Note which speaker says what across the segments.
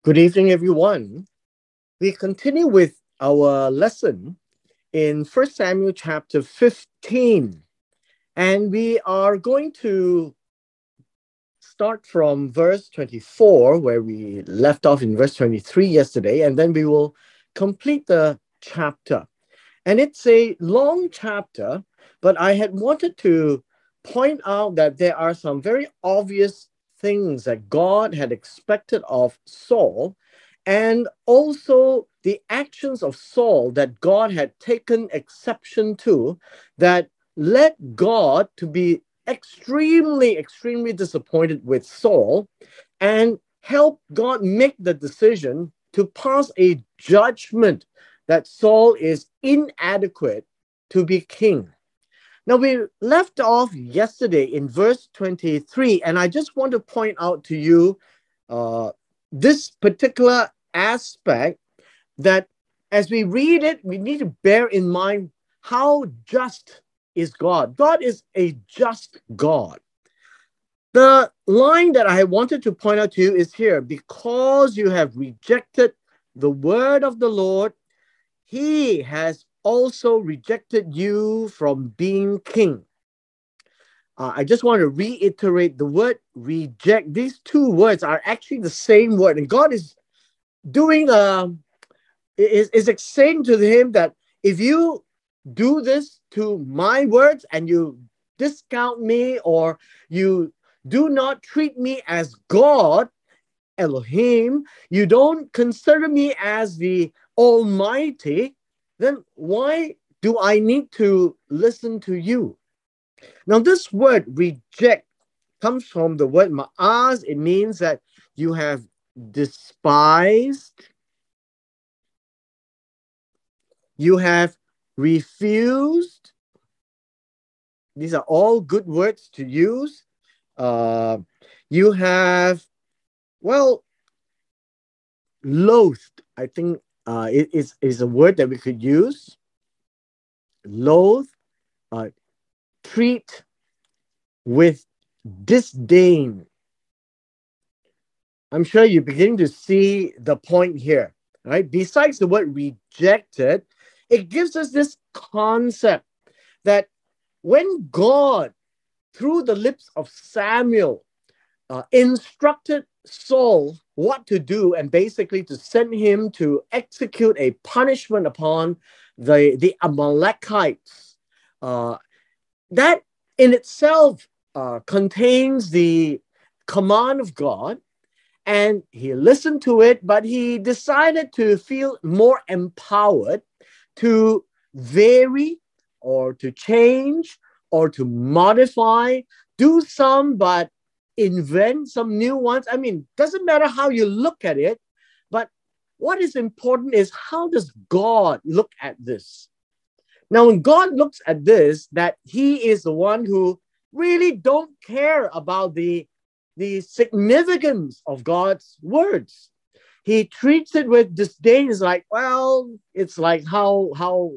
Speaker 1: Good evening, everyone. We continue with our lesson in First Samuel chapter 15. And we are going to start from verse 24, where we left off in verse 23 yesterday, and then we will complete the chapter. And it's a long chapter, but I had wanted to point out that there are some very obvious things that God had expected of Saul, and also the actions of Saul that God had taken exception to, that led God to be extremely disappointed with Saul and help God make the decision to pass a judgment that Saul is inadequate to be king. Now, we left off yesterday in verse 23, and I just want to point out to you this particular aspect that as we read it, we need to bear in mind how just is God. God is a just God. The line that I wanted to point out to you is here: because you have rejected the word of the Lord, he has also rejected you from being king. I just want to reiterate the word reject. These two words are actually the same word, and God is doing is saying to him that if you do this to my words and you discount me, or you do not treat me as God, Elohim, you don't consider me as the Almighty, then why do I need to listen to you? Now, this word reject comes from the word ma'az. It means that you have despised, you have refused. These are all good words to use. You have, well, loathed. I think it is a word that we could use. Loathe, uh, treat with disdain. I'm sure you're beginning to see the point here, right? Besides the word rejected, it gives us this concept that when God, through the lips of Samuel, instructed Saul what to do, and basically to send him to execute a punishment upon the Amalekites, uh, that in itself contains the command of God, and he listened to it, but he decided to feel more empowered to vary or to change or to modify, do some, but invent some new ones. I mean, doesn't matter how you look at it, but what is important is, how does God look at this? Now, when God looks at this, that he is the one who really don't care about the significance of God's words. He treats it with disdain. It's like, well, it's like how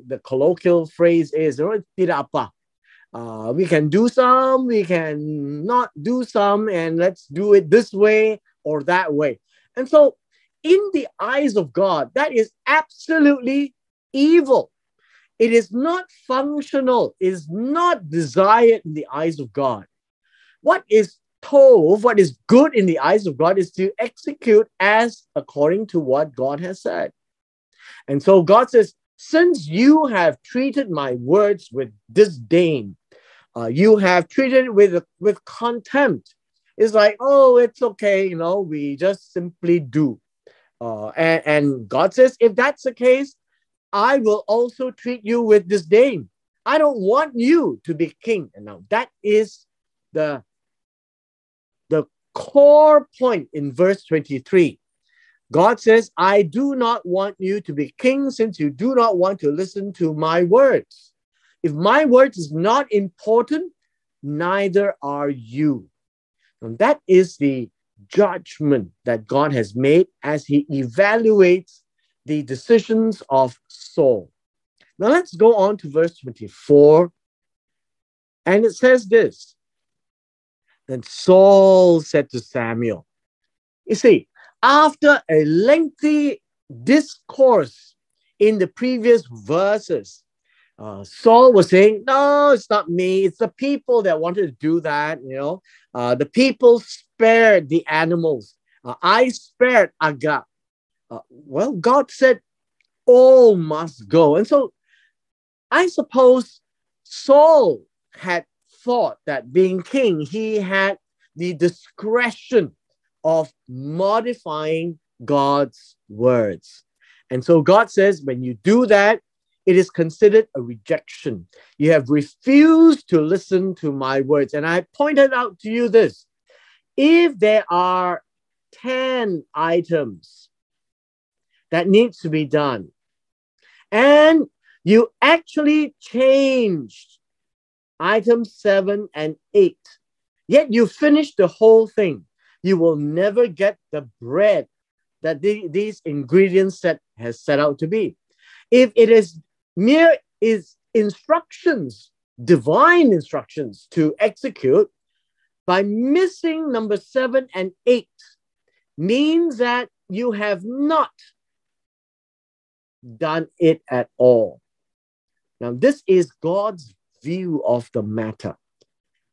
Speaker 1: the colloquial phrase is, tidak apa. We can do some, we can not do some, and let's do it this way or that way. And so, in the eyes of God, that is absolutely evil. It is not functional, it is not desired in the eyes of God. What is tov, what is good in the eyes of God, is to execute as according to what God has said. And so God says, since you have treated my words with disdain, you have treated it with contempt. It's like, oh, it's okay, we just simply do. And God says, if that's the case, I will also treat you with disdain. I don't want you to be king. And now that is the core point in verse 23. God says, I do not want you to be king, since you do not want to listen to my words. If my words is not important, neither are you. And that is the judgment that God has made as he evaluates the decisions of Saul. Now let's go on to verse 24. And it says this: Then Saul said to Samuel, you see, After a lengthy discourse in the previous verses, Saul was saying, no, it's not me. It's the people that wanted to do that. The people spared the animals. I spared Agag. Well, God said all must go. And so I suppose Saul had thought that being king, he had the discretion of modifying God's words. And so God says, when you do that, it is considered a rejection. You have refused to listen to my words. And I pointed out to you this. If there are 10 items that needs to be done, and you actually changed items 7 and 8, yet you finish the whole thing, you will never get the bread that these ingredients has set out to be. If it is mere instructions, divine instructions to execute, by missing number 7 and 8 means that you have not done it at all. Now, this is God's view of the matter.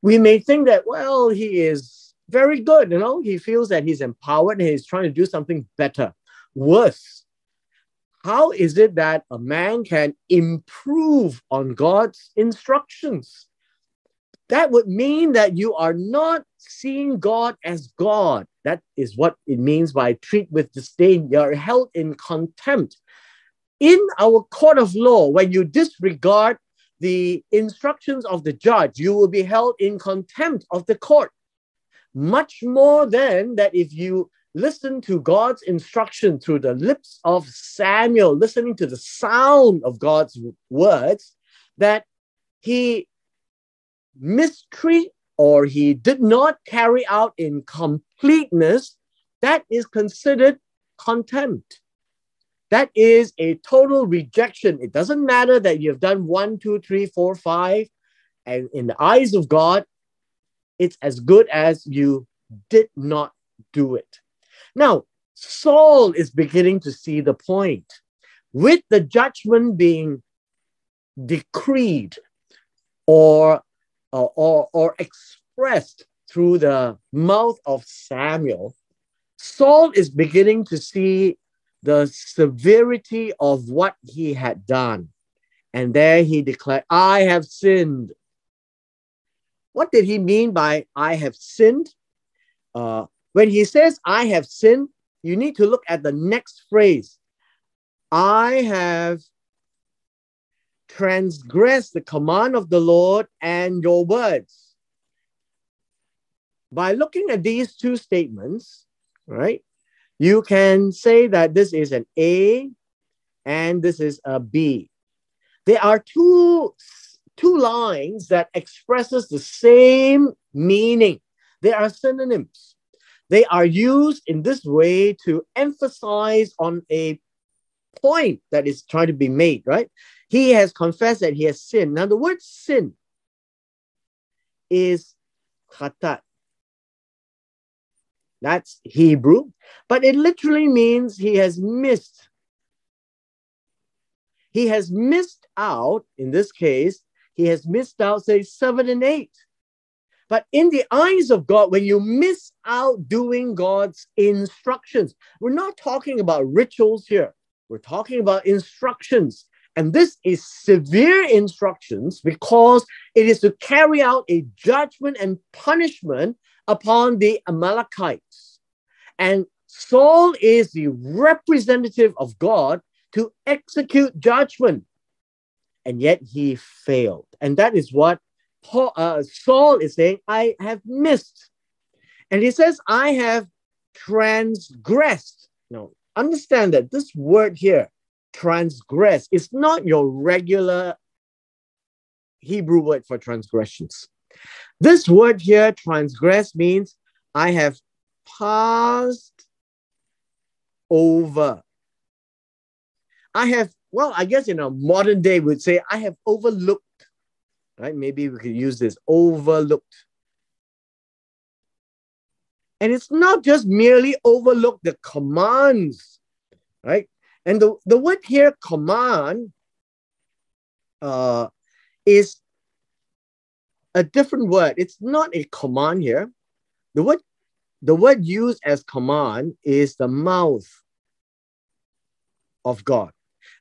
Speaker 1: We may think that, well, he is very good, he feels that he's empowered and he's trying to do something better, worse. How is it that a man can improve on God's instructions? That would mean that you are not seeing God as God. That is what it means by treat with disdain. You are held in contempt. In our court of law, when you disregard the instructions of the judge, you will be held in contempt of the court. Much more than that if you listen to God's instruction through the lips of Samuel, listening to the sound of God's words, that he mistreat or he did not carry out in completeness, that is considered contempt. That is a total rejection. It doesn't matter that you've done 1, 2, 3, 4, 5, and in the eyes of God, it's as good as you did not do it. Now, Saul is beginning to see the point. With the judgment being decreed or expressed through the mouth of Samuel, Saul is beginning to see the severity of what he had done. And there he declared, I have sinned. What did he mean by I have sinned? When he says I have sinned, you need to look at the next phrase. I have transgressed the command of the Lord and your words. By looking at these two statements, right, you can say that this is an A and this is a B. There are two lines that expresses the same meaning. They are synonyms. They are used in this way to emphasize on a point that is trying to be made, right? He has confessed that he has sinned. Now, the word sin is khatat. That's Hebrew, but it literally means he has missed. He has missed out, in this case, he has missed out, say, 7 and 8. But in the eyes of God, when you miss out doing God's instructions, we're not talking about rituals here. We're talking about instructions. And this is severe instructions because it is to carry out a judgment and punishment upon the Amalekites. And Saul is the representative of God to execute judgment. And yet he failed. And that is what Saul is saying, I have missed. And he says, I have transgressed. Now, understand that this word here, transgress, is not your regular Hebrew word for transgressions. This word here, transgress, means I have passed over. I have, well, I guess in a modern day, we'd say I have overlooked, right? Maybe we could use this, overlooked. And it's not just merely overlook the commands, right? And the word here, command, uh, is a different word. It's not a command here. The word, the word used as command is the mouth of God.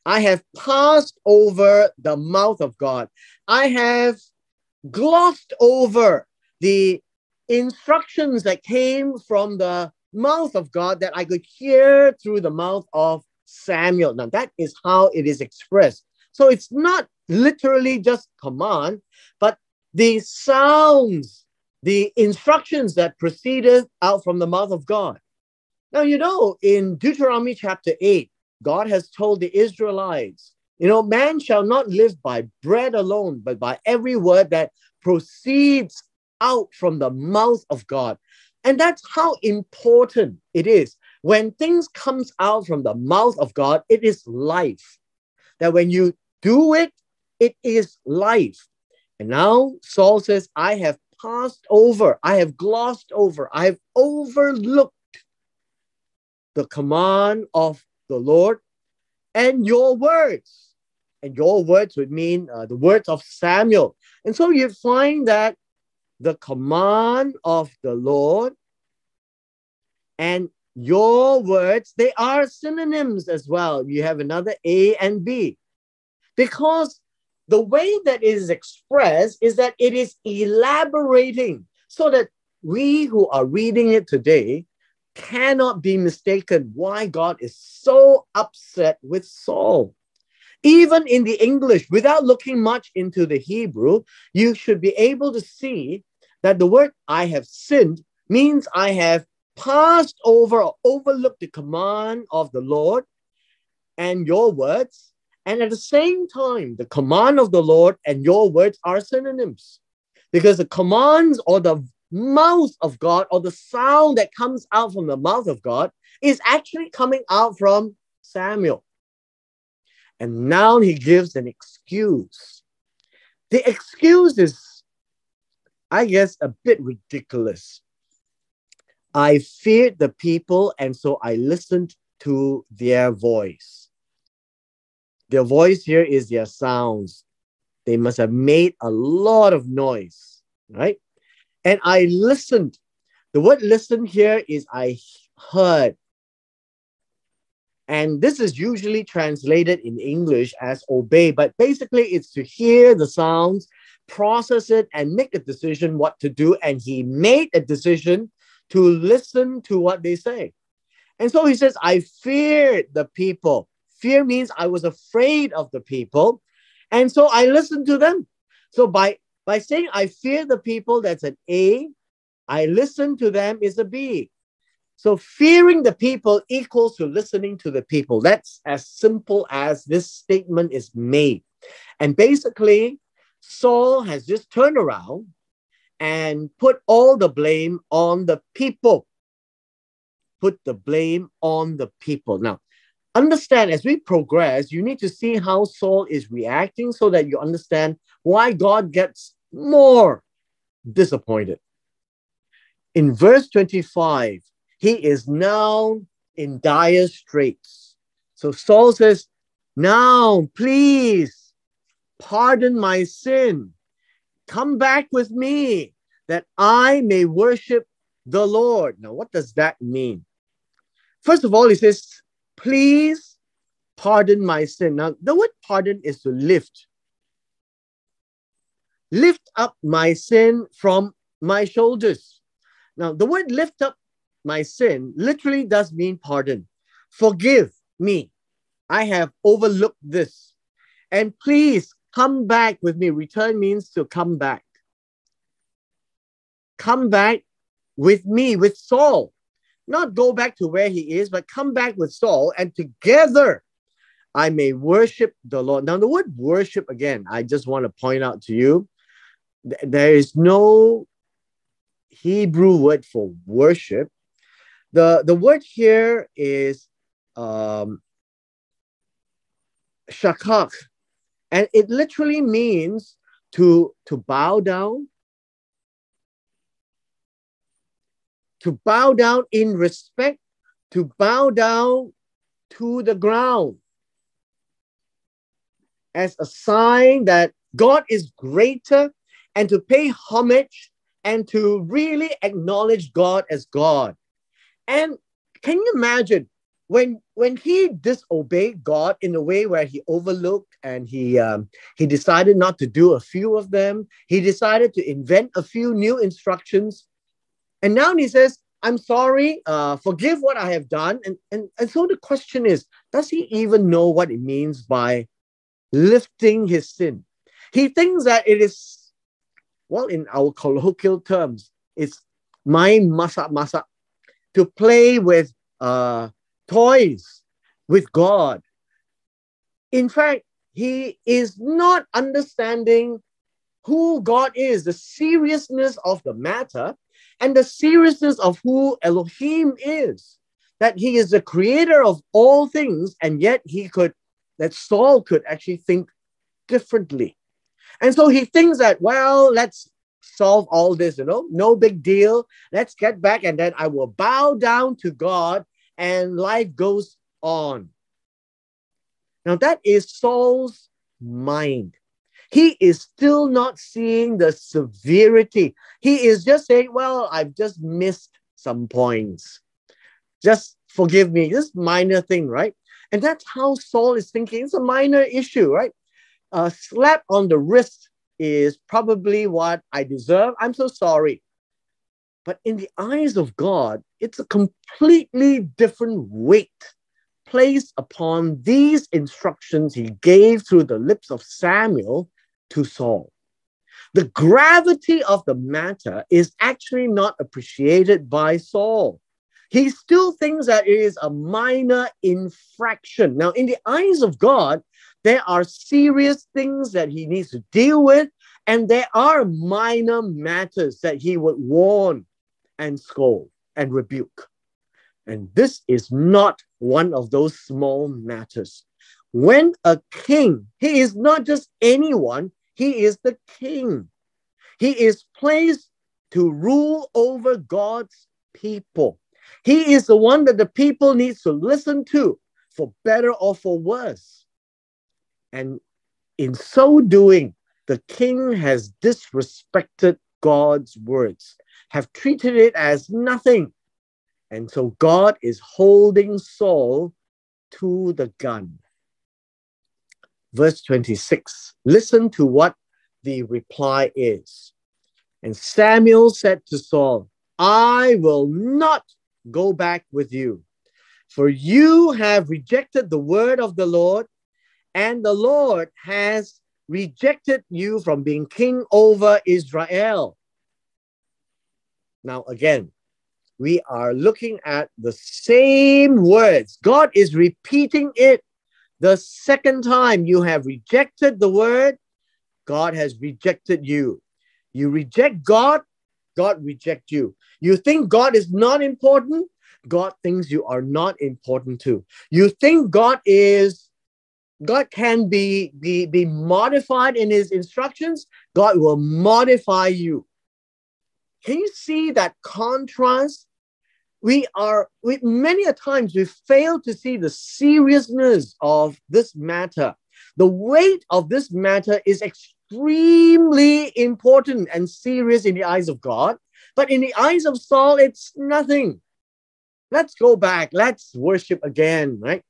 Speaker 1: I have passed over the mouth of God. I have glossed over the instructions that came from the mouth of God that I could hear through the mouth of Samuel. Now, that is how it is expressed. So it's not literally just command, but the sounds, the instructions that proceeded out from the mouth of God. Now, in Deuteronomy chapter 8, God has told the Israelites, man shall not live by bread alone, but by every word that proceeds out from the mouth of God. And that's how important it is. When things comes out from the mouth of God, it is life. That when you do it, it is life. And now Saul says, I have passed over, I have glossed over, I have overlooked the command of the Lord and your words. And your words would mean the words of Samuel. And so you find that the command of the Lord and your words, they are synonyms as well. You have another A and B. Because the way that it is expressed is that it is elaborating so that we who are reading it today cannot be mistaken why God is so upset with Saul. Even in the English, without looking much into the Hebrew, you should be able to see that the word I have sinned means I have passed over or overlooked the command of the Lord and your words. And at the same time, the command of the Lord and your words are synonyms, because the commands or the mouth of God or the sound that comes out from the mouth of God is actually coming out from Samuel. And now he gives an excuse. The excuse is, I guess, a bit ridiculous. I feared the people, and so I listened to their voice. Their voice here is their sounds. They must have made a lot of noise, right? And I listened. The word listen here is I heard. And this is usually translated in English as obey, but basically it's to hear the sounds, process it, and make a decision what to do. And he made a decision to listen to what they say. And so he says, I feared the people. Fear means I was afraid of the people. And so I listened to them. So by saying I fear the people, that's an A. I listen to them is a B. So fearing the people equals to listening to the people. That's as simple as this statement is made. And basically, Saul has just turned around and put all the blame on the people. Put the blame on the people. Now, understand, as we progress, you need to see how Saul is reacting so that you understand why God gets more disappointed. In verse 25, he is now in dire straits. So Saul says, now, please pardon my sin. Come back with me that I may worship the Lord. Now, what does that mean? First of all, he says, please pardon my sin. Now, the word pardon is to lift. Lift up my sin from my shoulders. Now, the word lift up my sin literally does mean pardon. Forgive me. I have overlooked this. And please come back with me. Return means to come back. Come back with me, with Saul. Not go back to where he is, but come back with Saul, and together I may worship the Lord. Now, the word worship, again, I just want to point out to you, there is no Hebrew word for worship. The word here is shakak, and it literally means to bow down, to bow down in respect, to bow down to the ground as a sign that God is greater, and to pay homage and to really acknowledge God as God. And can you imagine when he disobeyed God in a way where he overlooked and he decided not to do a few of them, he decided to invent a few new instructions, and now he says, "I'm sorry, forgive what I have done." And so the question is, does he even know what it means by lifting his sin? He thinks that it is, well, in our colloquial terms, it's main masak-masak, to play with toys with God. In fact, he is not understanding who God is, the seriousness of the matter, and the seriousness of who Elohim is. That he is the creator of all things, and yet that Saul could actually think differently. And so he thinks that, well, let's solve all this, no big deal. Let's get back, and then I will bow down to God, and life goes on. Now, that is Saul's mind. He is still not seeing the severity. He is just saying, well, I've just missed some points. Just forgive me, this minor thing, right? And that's how Saul is thinking. It's a minor issue, right? A slap on the wrist is probably what I deserve. I'm so sorry. But in the eyes of God, it's a completely different weight placed upon these instructions he gave through the lips of Samuel to Saul. The gravity of the matter is actually not appreciated by Saul. He still thinks that it is a minor infraction. Now, in the eyes of God, there are serious things that he needs to deal with, and there are minor matters that he would warn and scold and rebuke. And this is not one of those small matters. When a king, he is not just anyone, he is the king. He is placed to rule over God's people. He is the one that the people needs to listen to, for better or for worse. And in so doing, the king has disrespected God's words, have treated it as nothing. And so God is holding Saul to the gun. Verse 26, listen to what the reply is. And Samuel said to Saul, I will not go back with you, for you have rejected the word of the Lord, and the Lord has rejected you from being king over Israel. Now again, we are looking at the same words. God is repeating it the second time. You have rejected the word, God has rejected you. You reject God, God rejects you. You think God is not important, God thinks you are not important too. You think God can be modified in his instructions, God will modify you. Can you see that contrast? Many a times we fail to see the seriousness of this matter. The weight of this matter is extremely important and serious in the eyes of God, but in the eyes of Saul, it's nothing. Let's go back. Let's worship again, right?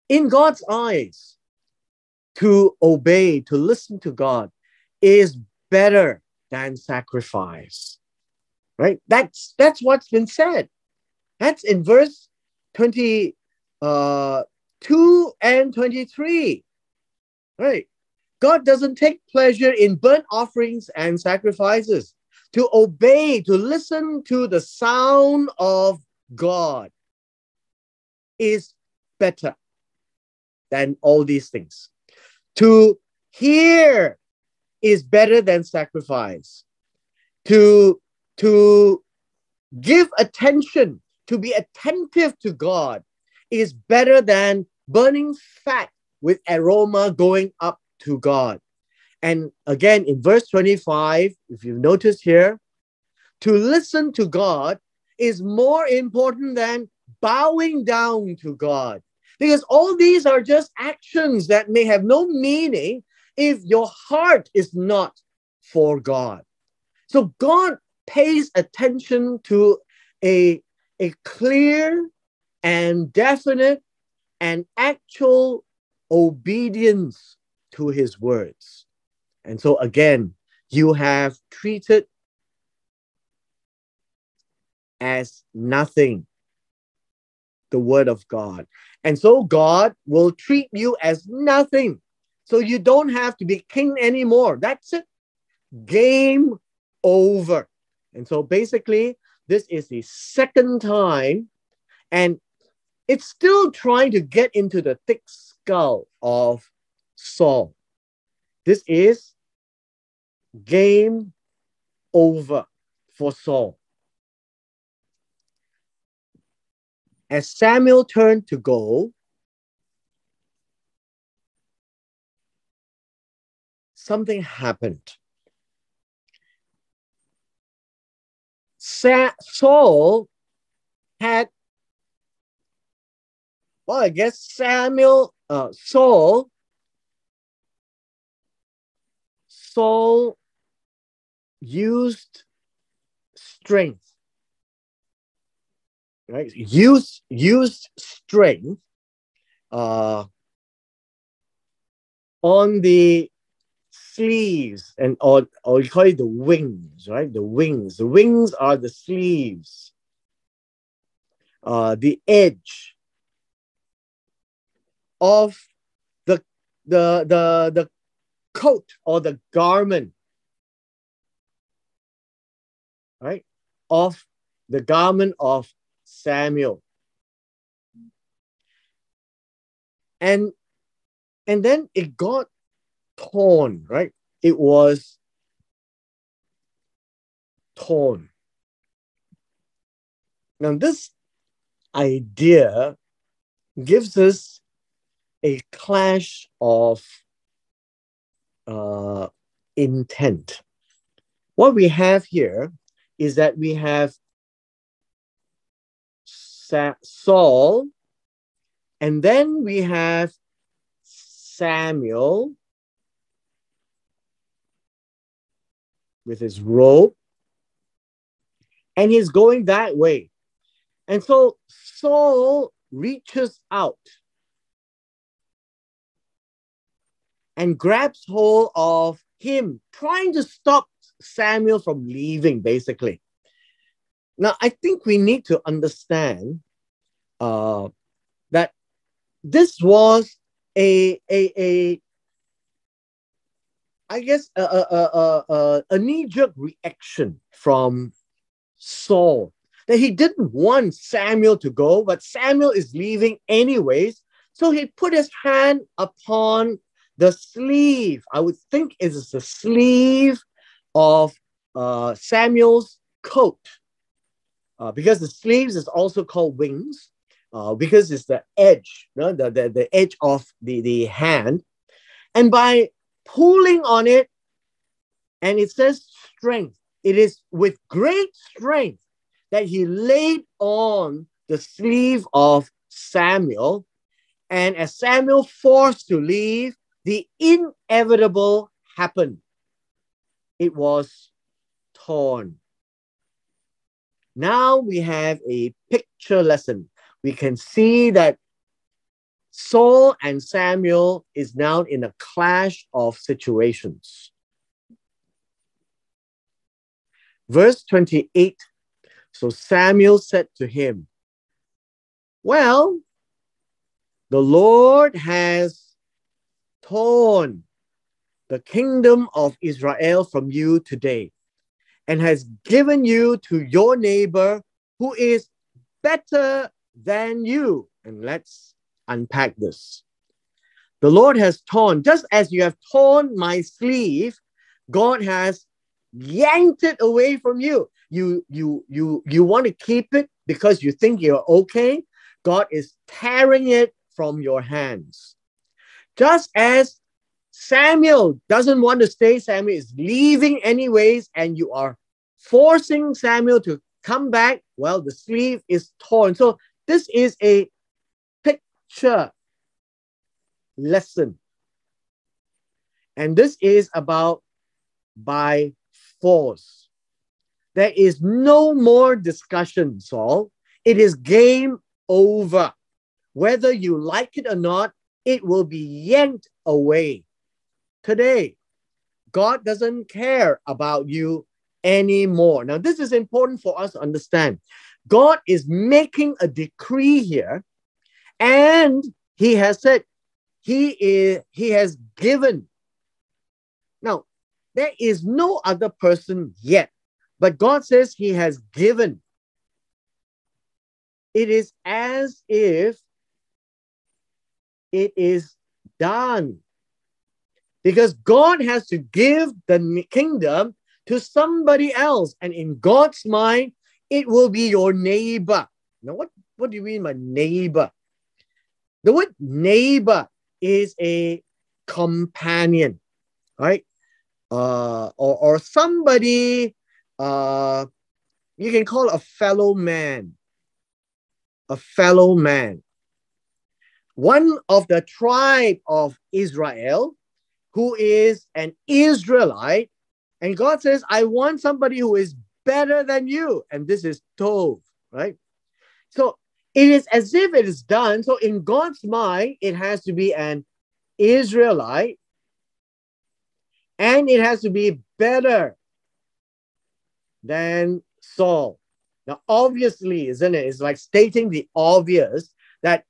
Speaker 1: In God's eyes, to obey, to listen to God is better than sacrifice. Right? That's what's been said. That's in verse 22 and 23. Right? God doesn't take pleasure in burnt offerings and sacrifices. To obey, to listen to the sound of God is better than all these things. To hear is better than sacrifice. To give attention, to be attentive to God is better than burning fat with aroma going up to God. And again, in verse 25, if you notice here, to listen to God is more important than bowing down to God. Because all these are just actions that may have no meaning if your heart is not for God. So God pays attention to a clear and definite and actual obedience to his words. And so again, you have treated as nothing the word of God. And so God will treat you as nothing. So you don't have to be king anymore. That's it. Game over. And so basically, this is the second time, and it's still trying to get into the thick skull of Saul. This is game over for Saul. As Samuel turned to go, something happened. Saul had, well, I guess Saul used strength, right? Used strength on the sleeves, and or you call it the wings, right? The wings are the sleeves, the edge of the coat or the garment, right? Of the garment of Samuel. And then it got torn, right? It was torn. Now, this idea gives us a clash of intent. What we have here is that we have Saul, and then we have Samuel with his robe, and he's going that way. And so Saul reaches out and grabs hold of him, trying to stop Samuel from leaving, basically. Now, I think we need to understand that this was a knee-jerk reaction from Saul, that he didn't want Samuel to go, but Samuel is leaving anyways. So he put his hand upon the sleeve. I would think it is the sleeve of Samuel's coat, because the sleeves is also called wings, because it's the edge, the edge of the hand. And by pulling on it, and it says strength, it is with great strength that he laid on the sleeve of Samuel. And as Samuel forced to leave, the inevitable happened. It was torn. Now we have a picture lesson. We can see that Saul and Samuel is now in a clash of situations. Verse 28, so Samuel said to him, well, the Lord has torn the kingdom of Israel from you today and has given you to your neighbor who is better than you. And let's unpack this. The Lord has torn, just as you have torn my sleeve, God has yanked it away from you. You want to keep it because you think you're okay. God is tearing it from your hands. Just as Samuel doesn't want to stay, Samuel is leaving anyways, and you are forcing Samuel to come back, well, the sleeve is torn. So this is a picture lesson. And this is about by force. There is no more discussion, Saul. It is game over. Whether you like it or not, it will be yanked away. Today, God doesn't care about you anymore. Now, this is important for us to understand. God is making a decree here, and he has said he has given. Now, there is no other person yet, but God says he has given. It is as if it is done. Because God has to give the kingdom to somebody else. And in God's mind, it will be your neighbor. Now, what do you mean by neighbor? The word neighbor is a companion, right? Or somebody, you can call a fellow man. A fellow man. One of the tribe of Israel, who is an Israelite, and God says, I want somebody who is better than you. And this is Tov, right? So it is as if it is done. So in God's mind, it has to be an Israelite, and it has to be better than Saul. Now, obviously, isn't it? It's like stating the obvious that,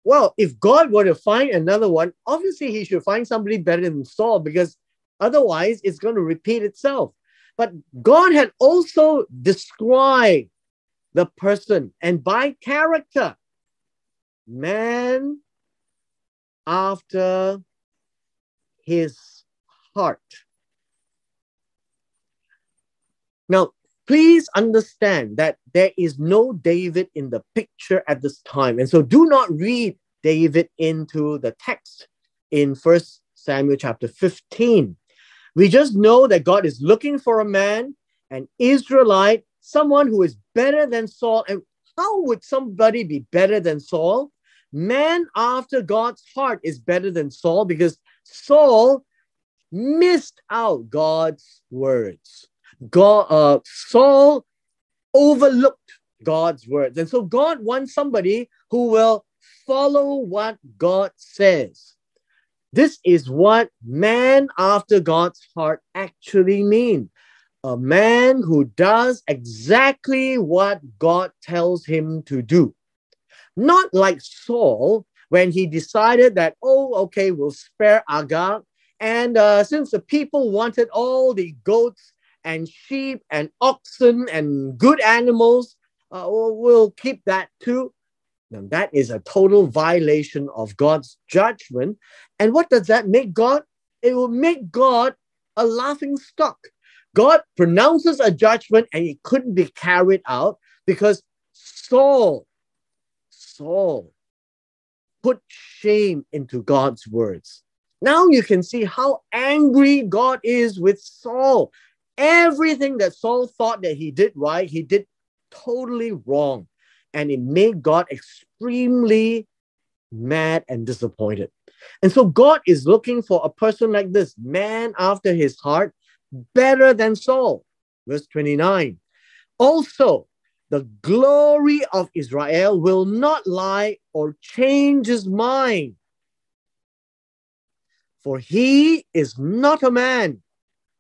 Speaker 1: well, if God were to find another one, obviously he should find somebody better than Saul, because otherwise it's going to repeat itself. But God had also described the person, and by character, man after his heart. Now, please understand that there is no David in the picture at this time. And so do not read David into the text in 1 Samuel chapter 15. We just know that God is looking for a man, an Israelite, someone who is better than Saul. And how would somebody be better than Saul? Man after God's heart is better than Saul, because Saul missed out God's words. Saul overlooked God's words. And so God wants somebody who will follow what God says. This is what man after God's heart actually means. A man who does exactly what God tells him to do. Not like Saul, when he decided that, oh, okay, we'll spare Agag. And since the people wanted all the goats and sheep and oxen and good animals, we'll keep that too. Now, that is a total violation of God's judgment. And what does that make God? It will make God a laughing stock. God pronounces a judgment and it couldn't be carried out because Saul put shame into God's words. Now you can see how angry God is with Saul. Everything that Saul thought that he did right, he did totally wrong. And it made God extremely mad and disappointed. And so God is looking for a person like this, man after his heart, better than Saul. Verse 29. Also, the glory of Israel will not lie or change his mind. For he is not a man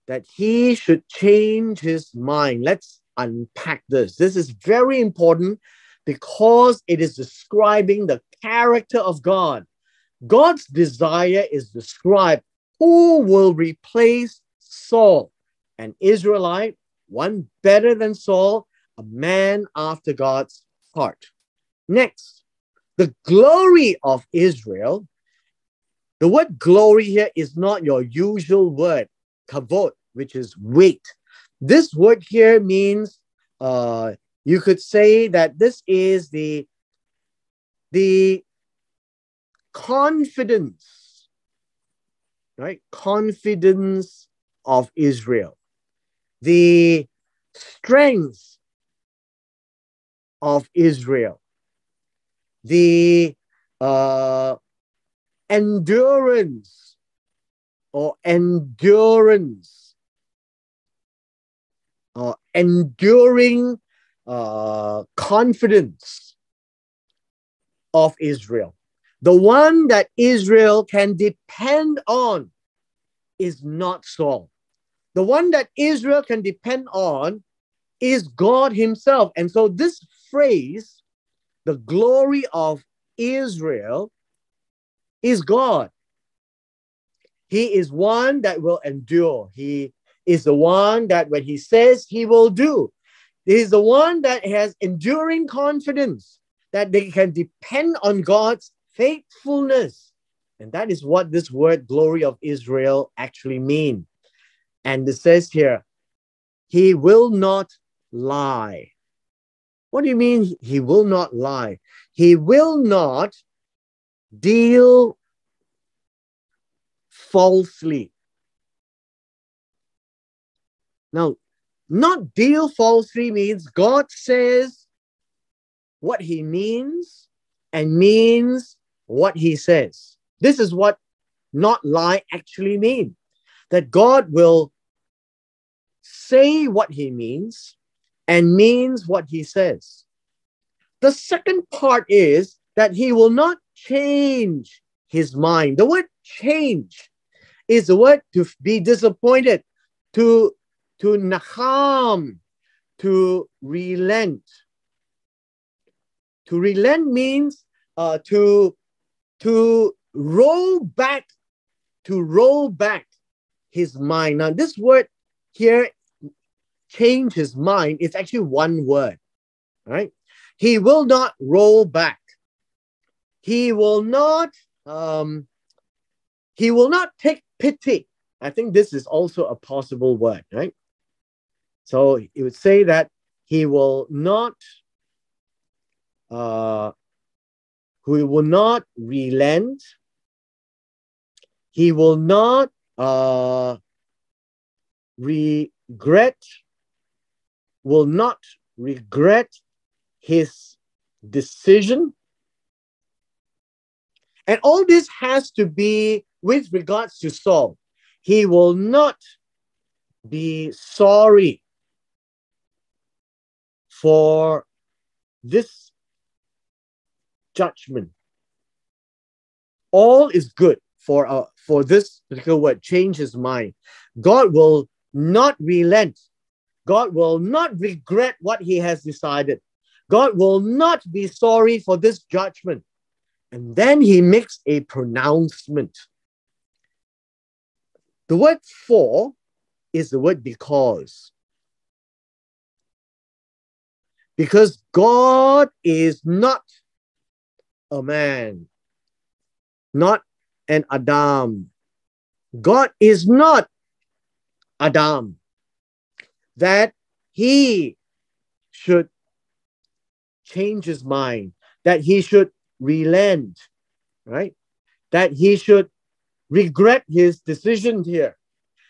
Speaker 1: that he should change his mind. Let's unpack this. This is very important because it is describing the character of God. God's desire is described. Who will replace Saul? An Israelite, one better than Saul, a man after God's heart. Next, the glory of Israel. The word glory here is not your usual word, kavod, which is weight. This word here means, you could say that this is the confidence, right? Confidence of Israel. The strength of Israel, the endurance or endurance or enduring confidence of Israel. The one that Israel can depend on is not Saul. The one that Israel can depend on is God himself. And so this phrase, the glory of Israel, is God. He is one that will endure. He is the one that when he says, he will do. He is the one that has enduring confidence that they can depend on God's faithfulness. And that is what this word glory of Israel actually means. And it says here, he will not lie. What do you mean he will not lie? He will not deal falsely. Now, not deal falsely means God says what he means and means what he says. This is what not lie actually means. That God will say what he means and means what he says. The second part is that he will not change his mind. The word change is the word to be disappointed, to naham, to relent. To relent means to roll back his mind. Now, this word here, change his mind, is actually one word, right? He will not roll back. He will not take pity. I think this is also a possible word, right? So it would say that he will not relent. He will not regret his decision. And all this has to be with regards to Saul. He will not be sorry for this judgment. All is good for this particular word, change his mind. God will not relent. God will not regret what he has decided. God will not be sorry for this judgment. And then he makes a pronouncement. The word for is the word because. Because God is not a man, not an Adam. God is not Adam, that he should change his mind, that he should relent, right? That he should regret his decision here,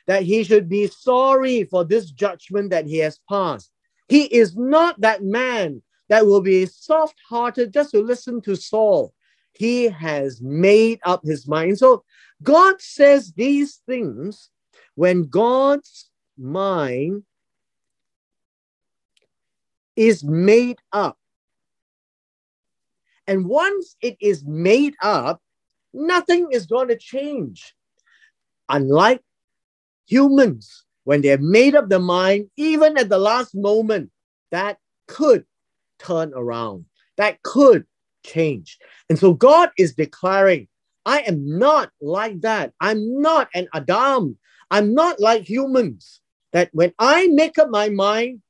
Speaker 1: that he should be sorry for this judgment that he has passed. He is not that man that will be soft-hearted just to listen to Saul. He has made up his mind. So God says these things when God's mind is made up. And once it is made up, nothing is going to change. Unlike humans, when they have made up their mind, even at the last moment, that could turn around. That could change. And so God is declaring, I am not like that. I'm not an Adam. I'm not like humans. That when I make up my mind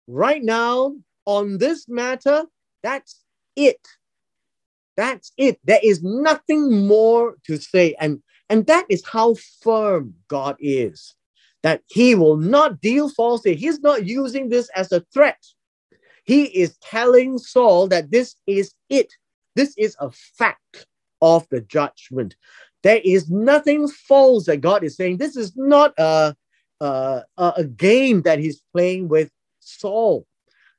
Speaker 1: right now on this matter, that's it. That's it. There is nothing more to say. And that is how firm God is. That he will not deal falsely. He's not using this as a threat. He is telling Saul that this is it. This is a fact of the judgment. There is nothing false that God is saying. This is not a game that he's playing with Saul.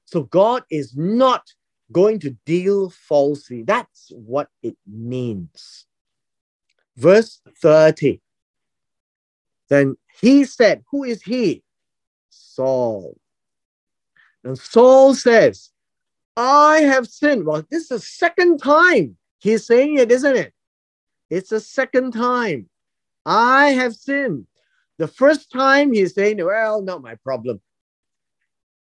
Speaker 1: So God is not going to deal falsely. That's what it means. Verse 30. Then he said, who is he? Saul. And Saul says, I have sinned. Well, this is the second time he's saying it, isn't it? It's the second time. I have sinned. The first time he's saying, well, not my problem.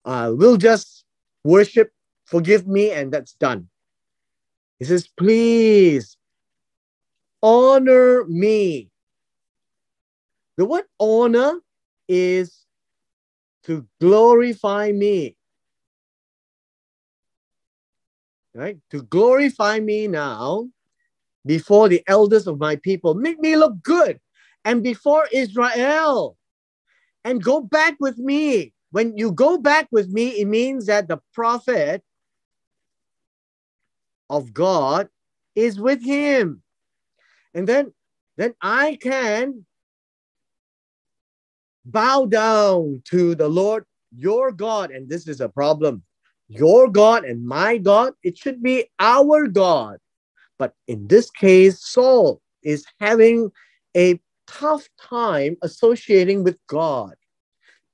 Speaker 1: We'll just worship, forgive me, and that's done. He says, please honor me. The word honor is to glorify me. Right? To glorify me now before the elders of my people. Make me look good. And before Israel. And go back with me. When you go back with me, it means that the prophet of God is with him. And then I can bow down to the Lord, your God. And this is a problem. Your God and my God, it should be our God. But in this case, Saul is having a tough time associating with God.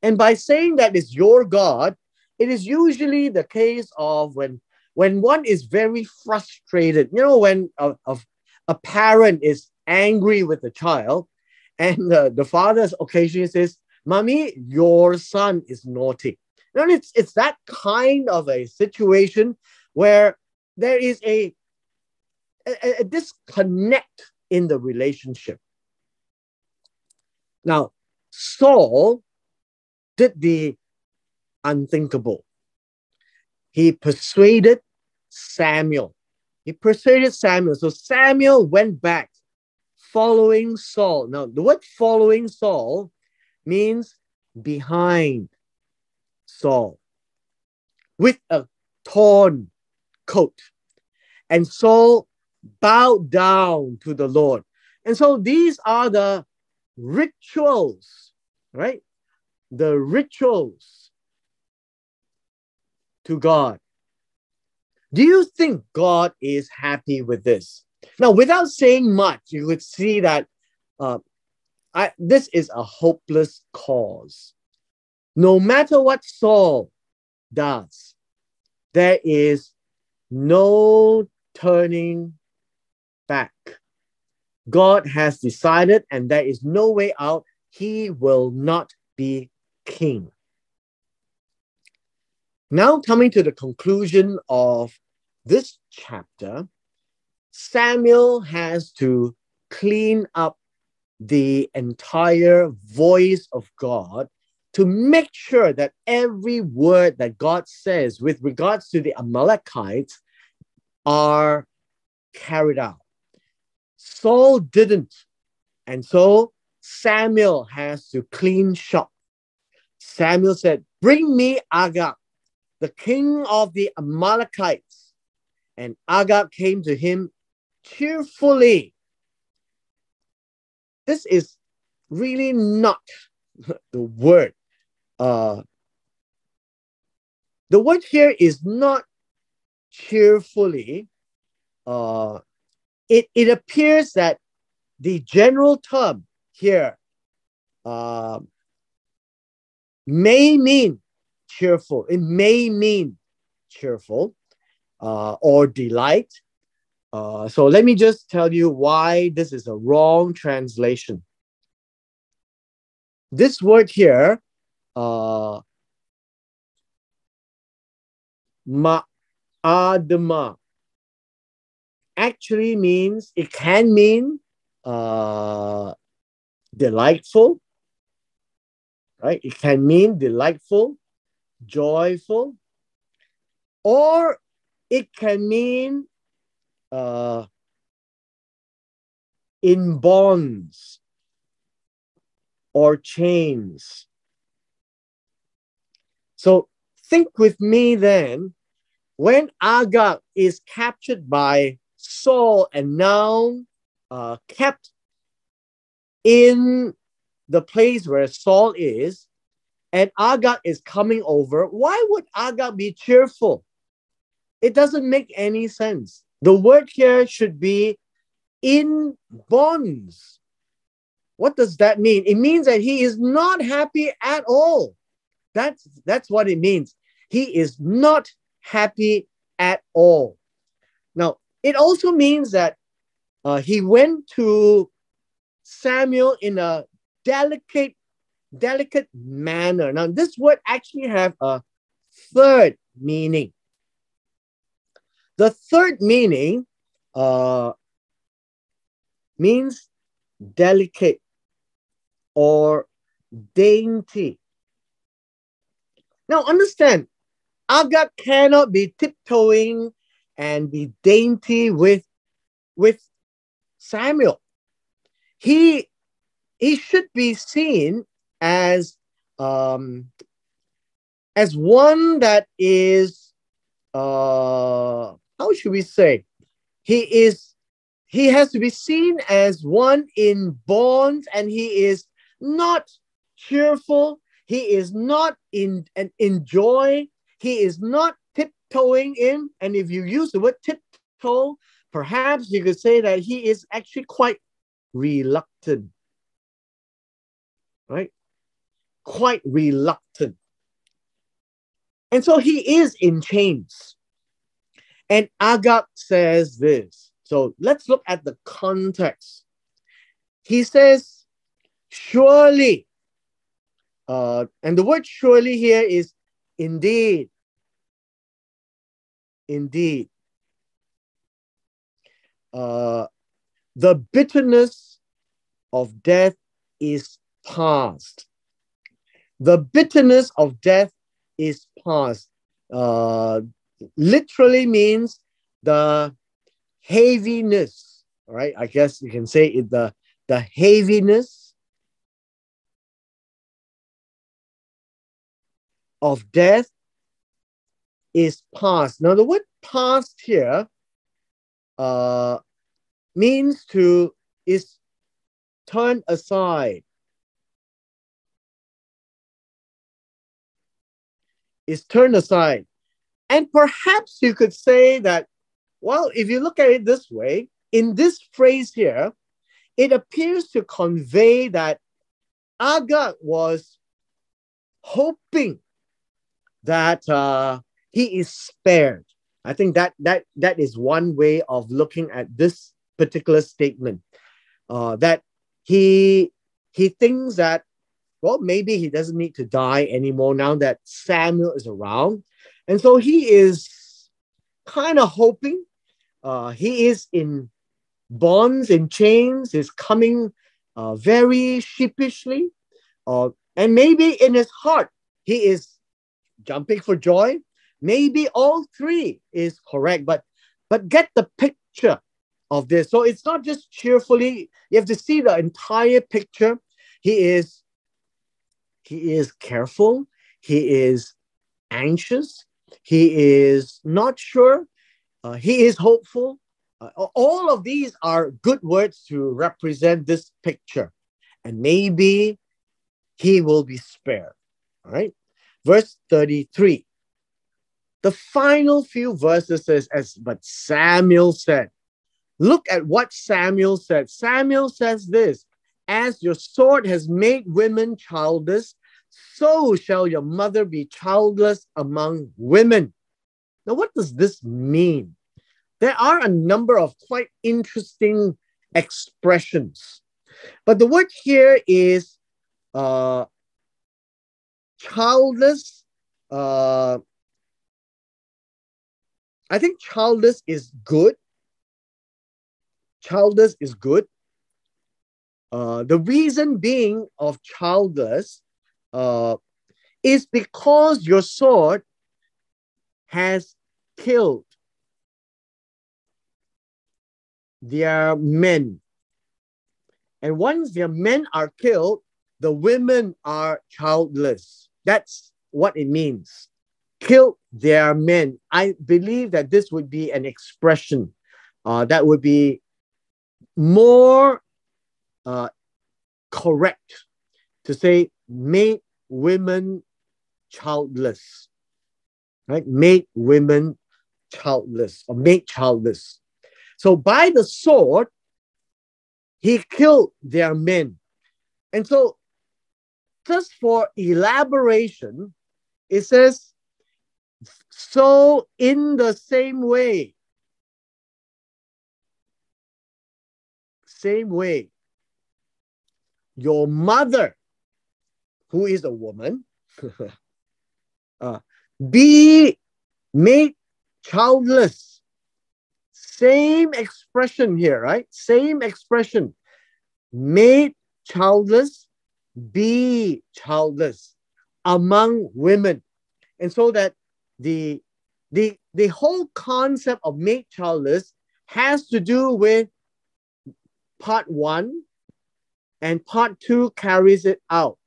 Speaker 1: And by saying that it's your God, it is usually the case of when one is very frustrated. You know, when a parent is angry with the child, and the father occasionally says, Mommy, your son is naughty. You know, it's that kind of a situation where there is a disconnect in the relationship. Now, Saul did the unthinkable. He persuaded Samuel. So Samuel went back following Saul. Now, the word following Saul means behind Saul with a torn coat. And Saul bowed down to the Lord. And so these are the rituals, right? The rituals to God. Do you think God is happy with this? Now, without saying much, you would see that this is a hopeless cause. No matter what Saul does, there is no turning back. God has decided, and there is no way out. He will not be king. Now, coming to the conclusion of this chapter, Samuel has to clean up the entire voice of God to make sure that every word that God says with regards to the Amalekites are carried out. Saul didn't. And so Samuel has to clean shop. Samuel said, bring me Agag, the king of the Amalekites. And Agag came to him cheerfully. This is really not the word. The word here is not cheerfully. It appears that the general term here may mean cheerful. It may mean cheerful or delight. So let me just tell you why this is a wrong translation. This word here, ma'adma, actually means, it can mean delightful, right? It can mean delightful, joyful, or it can mean in bonds or chains. So think with me then, when Agag is captured by Saul and now kept in the place where Saul is, and Agag is coming over, why would Agag be cheerful? It doesn't make any sense. The word here should be in bonds. What does that mean? It means that he is not happy at all. That's what it means. He is not happy at all. Now, it also means that he went to Samuel in a delicate manner. Now, this word actually have a third meaning. The third meaning means delicate or dainty. Now, understand, Agag cannot be tiptoeing and be dainty with Samuel. He should be seen as one that is how should we say? He has to be seen as one in bonds, and he is not cheerful. He is not in joy. He is not tiptoeing in. And if you use the word tiptoe, perhaps you could say that he is actually quite reluctant, right? Quite reluctant. And so he is in chains. And Agag says this. So let's look at the context. He says, surely, and the word surely here is indeed. Indeed. The bitterness of death is past. The bitterness of death is past. Literally means the heaviness, all right? I guess you can say it, the heaviness of death is past. Now, the word past here means is turn aside. Is turned aside. And perhaps you could say that, well, if you look at it this way, in this phrase here, it appears to convey that Agag was hoping that he is spared. I think that is one way of looking at this particular statement. That he thinks that, well, maybe he doesn't need to die anymore now that Samuel is around. And so he is kind of hoping. He is in bonds, in chains, is coming very sheepishly. And maybe in his heart, he is jumping for joy. Maybe all three is correct, but get the picture of this. So it's not just cheerfully. You have to see the entire picture. He is careful. He is anxious. He is not sure. He is hopeful. All of these are good words to represent this picture. And maybe he will be spared. All right. Verse 33. The final few verses says, but Samuel said. Look at what Samuel said. Samuel says this, as your sword has made women childless, so shall your mother be childless among women. Now, what does this mean? There are a number of quite interesting expressions. But the word here is childless. I think childless is good. Childless is good. The reason being of childless is because your sword has killed their men. And once their men are killed, the women are childless. That's what it means. Killed their men. I believe that this would be an expression that would be more correct to say made women childless. Right? Made women childless or made childless. So by the sword, he killed their men. And so just for elaboration, it says, so in the same way, your mother, who is a woman, be made childless. Same expression here, right? Same expression. Made childless, be childless among women. And so that the whole concept of made childless has to do with part 1, and part 2 carries it out,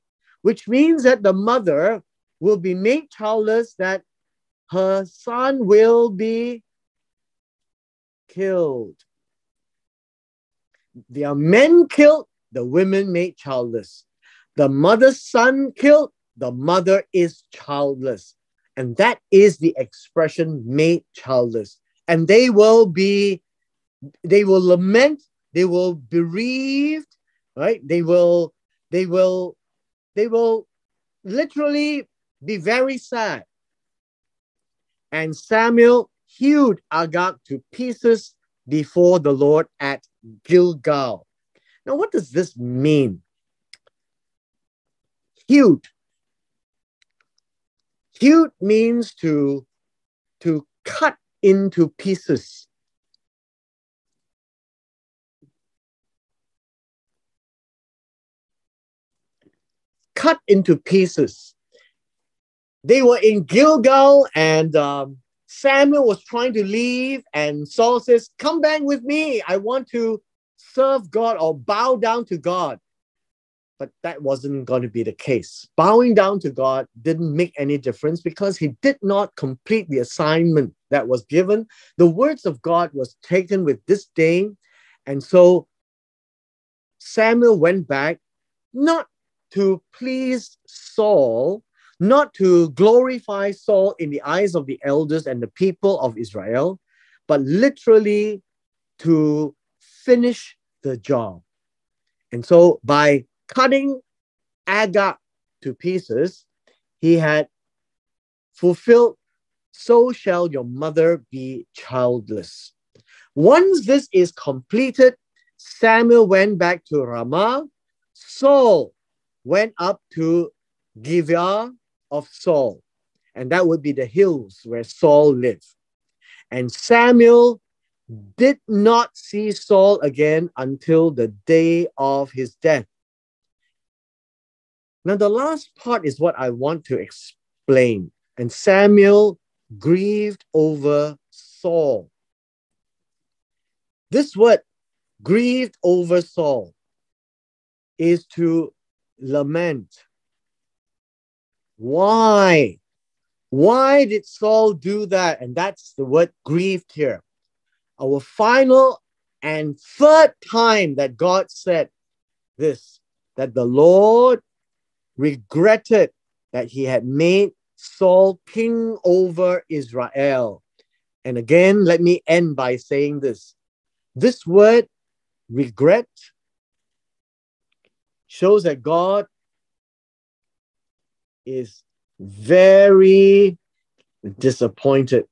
Speaker 1: which means that the mother will be made childless, that her son will be killed. There are men killed, the women made childless. The mother's son killed, the mother is childless. And that is the expression made childless. And they will lament, they will bereaved, right? They will literally be very sad. And Samuel hewed Agag to pieces before the Lord at Gilgal. Now, what does this mean? Hewed. Hewed means to cut into pieces. Cut into pieces. They were in Gilgal, and Samuel was trying to leave, and Saul says, come back with me. I want to serve God or bow down to God. But that wasn't going to be the case. Bowing down to God didn't make any difference because he did not complete the assignment that was given. The words of God was taken with disdain. And so Samuel went back, not to please Saul, not to glorify Saul in the eyes of the elders and the people of Israel, but literally to finish the job. And so by cutting Agag to pieces, he had fulfilled, so shall your mother be childless. Once this is completed, Samuel went back to Ramah. Saul went up to Gibeah of Saul, and that would be the hills where Saul lived. And Samuel did not see Saul again until the day of his death. Now, the last part is what I want to explain. And Samuel grieved over Saul. This word, grieved over Saul, is to lament. Why? Why did Saul do that? And that's the word grieved here. Our final and third time that God said this, that the Lord regretted that he had made Saul king over Israel. And again, let me end by saying this. This word, regret, shows that God is very disappointed.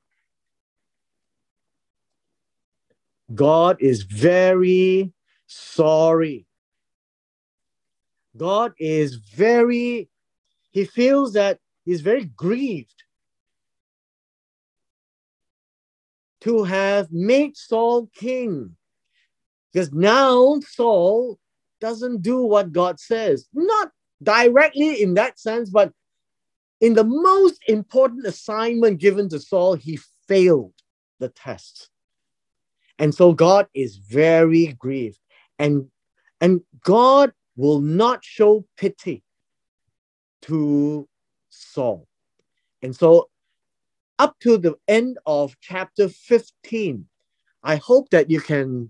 Speaker 1: God is very sorry. God is he feels that he's very grieved to have made Saul king. Because now Saul doesn't do what God says. Not directly in that sense, but in the most important assignment given to Saul, he failed the test. And so God is very grieved. And God will not show pity to Saul. And so up to the end of chapter 15, I hope that you can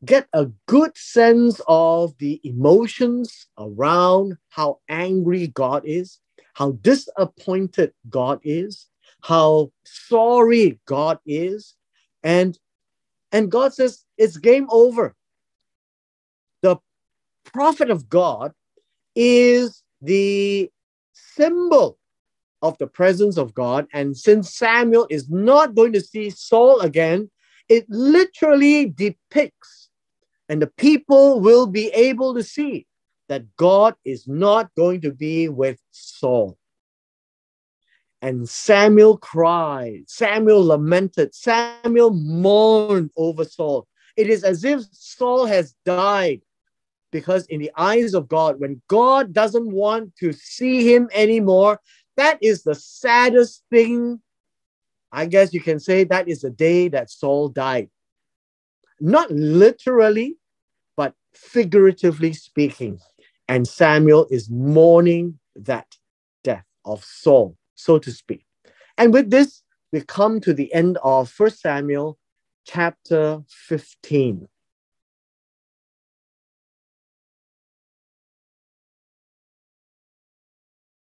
Speaker 1: get a good sense of the emotions around how angry God is, how disappointed God is, how sorry God is. And God says, it's game over. The prophet of God is the symbol of the presence of God. And since Samuel is not going to see Saul again, it literally depicts, and the people will be able to see that God is not going to be with Saul. And Samuel cried, Samuel lamented, Samuel mourned over Saul. It is as if Saul has died, because in the eyes of God, when God doesn't want to see him anymore, that is the saddest thing. I guess you can say that is the day that Saul died. Not literally, but figuratively speaking. And Samuel is mourning that death of Saul, so to speak. And with this, we come to the end of 1 Samuel chapter 15.